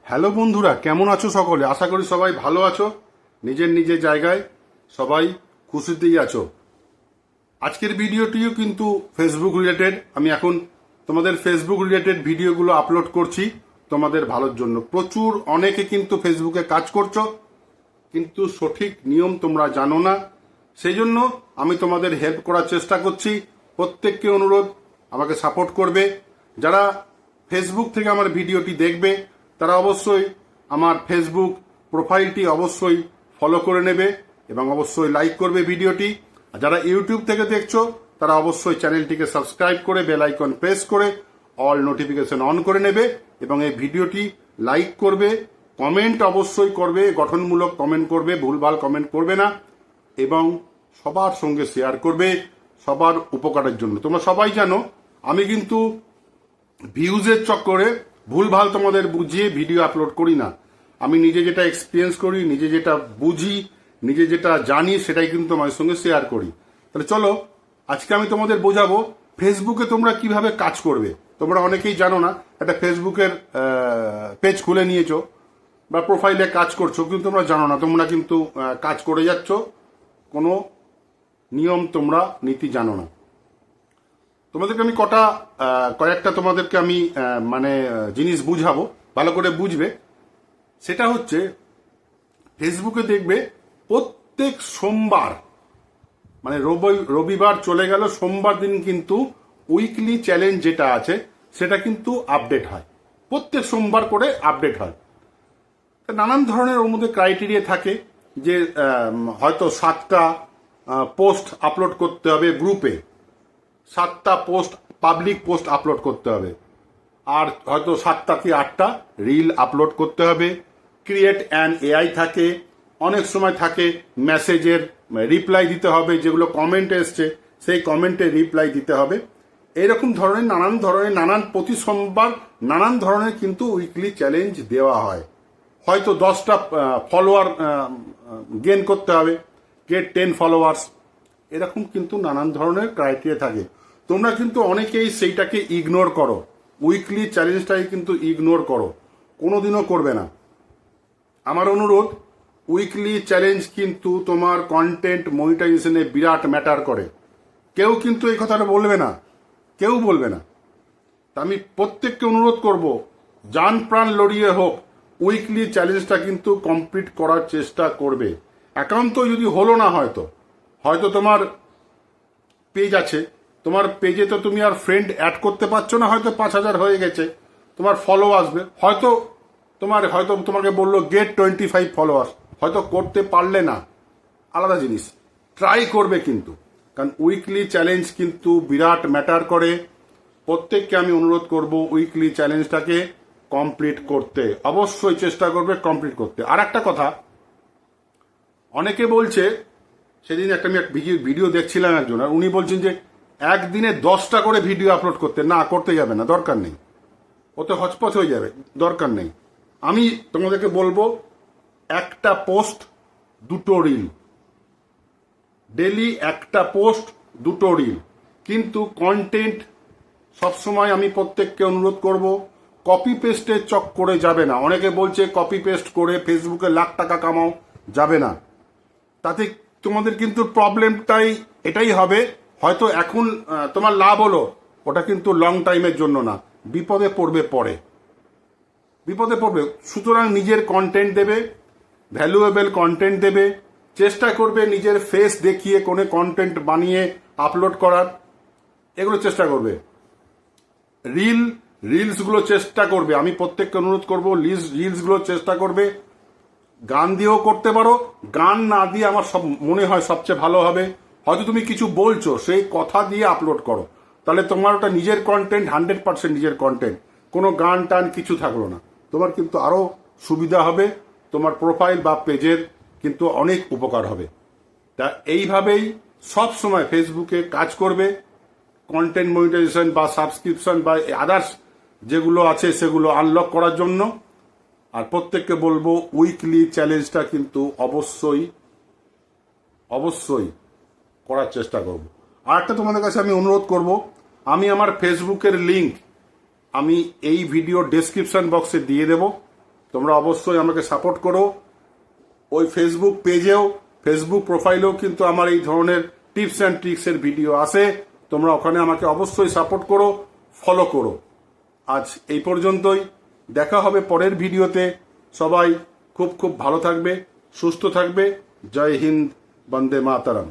Hello বন্ধুরা, কেমন আছো সকলে? আশা করি সবাই ভালো আছো, নিজের নিজের জায়গায় সবাই খুশিতেই আছো। আজকের ভিডিওটিও কিন্তু ফেসবুক রিলেটেড। আমি এখন তোমাদের ফেসবুক রিলেটেড ভিডিওগুলো আপলোড করছি তোমাদের ভালোর জন্য। প্রচুর অনেকে কিন্তু ফেসবুকে কাজ করছো, কিন্তু সঠিক নিয়ম তোমরা জানো না। সেই জন্য আমি তোমাদের হেল্প করার চেষ্টা করছি। প্রত্যেককে অনুরোধ, আমাকে সাপোর্ট করবে। যারা ফেসবুক থেকে আমার ভিডিওটি দেখবে তারা অবশ্যই আমার ফেসবুক প্রোফাইলটি অবশ্যই ফলো করে নেবে এবং অবশ্যই লাইক করবে ভিডিওটি। আর যারা ইউটিউব থেকে দেখছো তারা অবশ্যই চ্যানেলটিকে সাবস্ক্রাইব করে বেল আইকন প্রেস করে অল নোটিফিকেশন অন করে নেবে এবং এই ভিডিওটি লাইক করবে, কমেন্ট অবশ্যই করবে, গঠনমূলক কমেন্ট করবে, ভুলভাল কমেন্ট করবে না এবং সবার সঙ্গে শেয়ার করবে সবার উপকারের জন্য। তোমরা সবাই জানো আমি কিন্তু ভিউজের চক্করে ভুলভাল তোমাদের বুঝিয়ে ভিডিও আপলোড করি না। আমি নিজে যেটা এক্সপিরিয়েন্স করি, নিজে যেটা বুঝি, নিজে যেটা জানি সেটাই কিন্তু তোমাদের সঙ্গে শেয়ার করি। তাহলে চলো আজকে আমি তোমাদের বোঝাবো ফেসবুকে তোমরা কিভাবে কাজ করবে। তোমরা অনেকেই জানো না, একটা ফেসবুকের পেজ খুলে নিয়েছো বা প্রোফাইলে কাজ করছো, কিন্তু তোমরা জানো না, তোমরা কিন্তু কাজ করে যাচ্ছ, কোনো নিয়ম তোমরা নীতি জানো না। তোমাদেরকে আমি কয়েকটা তোমাদেরকে আমি জিনিস বুঝাবো, ভালো করে বুঝবে। সেটা হচ্ছে ফেসবুকে দেখবে প্রত্যেক সোমবার, মানে রবিবার চলে গেল, সোমবার দিন কিন্তু উইকলি চ্যালেঞ্জ যেটা আছে সেটা কিন্তু আপডেট হয়। প্রত্যেক সোমবার করে আপডেট হয়। নানান ধরনের ওর মধ্যে ক্রাইটেরিয়া থাকে যে হয়তো 7টা পোস্ট আপলোড করতে হবে গ্রুপে, 7টা পোস্ট পাবলিক পোস্ট আপলোড করতে হবে, আর হয়তো 7টা কি 8টা রিল আপলোড করতে হবে। ক্রিয়েট অ্যান এআই থাকে, অনেক সময় থাকে মেসেজের রিপ্লাই দিতে হবে, যেগুলো কমেন্টে এসছে সেই কমেন্টে রিপ্লাই দিতে হবে। এইরকম ধরনের নানান প্রতি সোমবার নানান ধরনের কিন্তু উইকলি চ্যালেঞ্জ দেওয়া হয়। হয়তো 10টা ফলোয়ার গেন করতে হবে, গেট 10 ফলোয়ার্স, এরকম কিন্তু নানান ধরনের ক্রাইটেরিয়া থাকে। তোমরা কিন্তু অনেকেই সেইটাকে ইগনোর করো, উইকলি চ্যালেঞ্জটাই কিন্তু ইগনোর করো, কোনোদিনও করবে না। আমার অনুরোধ, উইকলি চ্যালেঞ্জ কিন্তু তোমার কন্টেন্ট মনিটাইজেশনে বিরাট ম্যাটার করে। কেউ কিন্তু এই কথাটা বলবে না, কেউ বলবে না। তা আমি প্রত্যেককে অনুরোধ করব, জান প্রাণ লড়িয়ে হোক উইকলি চ্যালেঞ্জটা কিন্তু কমপ্লিট করার চেষ্টা করবে। একান্ত যদি হলো না, হয়তো তোমার পেজ আছে, তোমার পেজে তো তুমি আর ফ্রেন্ড অ্যাড করতে পারছো না, হয়তো 5000 হয়ে গেছে, তোমার ফলো আসবে, হয়তো তোমাকে বললো গেট 25 ফলোয়ার্স, হয়তো করতে পারলে না, আলাদা জিনিস, ট্রাই করবে কিন্তু। কারণ উইকলি চ্যালেঞ্জ কিন্তু বিরাট ম্যাটার করে। প্রত্যেককে আমি অনুরোধ করব উইকলি চ্যালেঞ্জটাকে কমপ্লিট করতে, অবশ্যই চেষ্টা করবে কমপ্লিট করতে। আর একটা কথা, অনেকে বলছে, সেদিন আমি এক ভিডিও দেখছিলাম একজন, আর উনি বলছেন যে একদিনে 10টা করে ভিডিও আপলোড করতে। না, করতে যাবে না, দরকার নেই, ওতে হচপচ হয়ে যাবে, দরকার নেই। আমি তোমাদেরকে বলবো একটা পোস্ট 2টো রিল, ডেলি একটা পোস্ট 2টো রিল, কিন্তু কন্টেন্ট সবসময় আমি প্রত্যেককে অনুরোধ করব কপি পেস্টের চক্করে যাবে না। অনেকে বলছে কপি পেস্ট করে ফেসবুকে লাখ টাকা কামাও, যাবে না। তাতে তোমাদের কিন্তু প্রবলেমটাই এটাই হবে, হয়তো এখন তোমার লাভ হলো, ওটা কিন্তু লং টাইমের জন্য না, বিপদে পড়বে পরে, বিপদে পড়বে। সুতরাং নিজের কন্টেন্ট দেবে, ভ্যালুয়েবল কন্টেন্ট দেবে, চেষ্টা করবে নিজের ফেস দেখিয়ে কোনো কন্টেন্ট বানিয়ে আপলোড করার, এগুলো চেষ্টা করবে। রিলসগুলো চেষ্টা করবে, আমি প্রত্যেককে অনুরোধ করবো রিলসগুলো চেষ্টা করবে। গান দিয়েও করতে পারো, গান না দিয়ে আমার সব মনে হয় সবচেয়ে ভালো হবে, হয়তো তুমি কিছু বলছো সেই কথা দিয়ে আপলোড করো, তাহলে তোমার ওটা নিজের কন্টেন্ট, 100% নিজের কন্টেন্ট, কোনো গান টান কিছু থাকলো না, তোমার কিন্তু আরো সুবিধা হবে, তোমার প্রোফাইল বা পেজের কিন্তু অনেক উপকার হবে। তা এইভাবেই সব সময় ফেসবুকে কাজ করবে, কন্টেন্ট মনিটাইজেশন বা সাবস্ক্রিপশন বা আদার্স যেগুলো আছে সেগুলো আনলক করার জন্য। আর প্রত্যেককে বলবো উইকলি চ্যালেঞ্জটা কিন্তু অবশ্যই করার চেষ্টা করব। আর একটা তোমাদের কাছে আমি অনুরোধ করব, আমি আমার ফেসবুকের লিংক আমি এই ভিডিও ডেসক্রিপশন বক্সে দিয়ে দেব, তোমরা অবশ্যই আমাকে সাপোর্ট করো। ওই ফেসবুক পেজেও, ফেসবুক প্রোফাইলেও কিন্তু আমার এই ধরনের টিপস অ্যান্ড ট্রিক্সের ভিডিও আসে। তোমরা ওখানে আমাকে অবশ্যই সাপোর্ট করো, ফলো করো। আজ এই পর্যন্তই, দেখা হবে পরের ভিডিওতে। সবাই খুব খুব ভালো থাকবে, সুস্থ থাকবে। জয় হিন্দ, বন্দে মাতরম।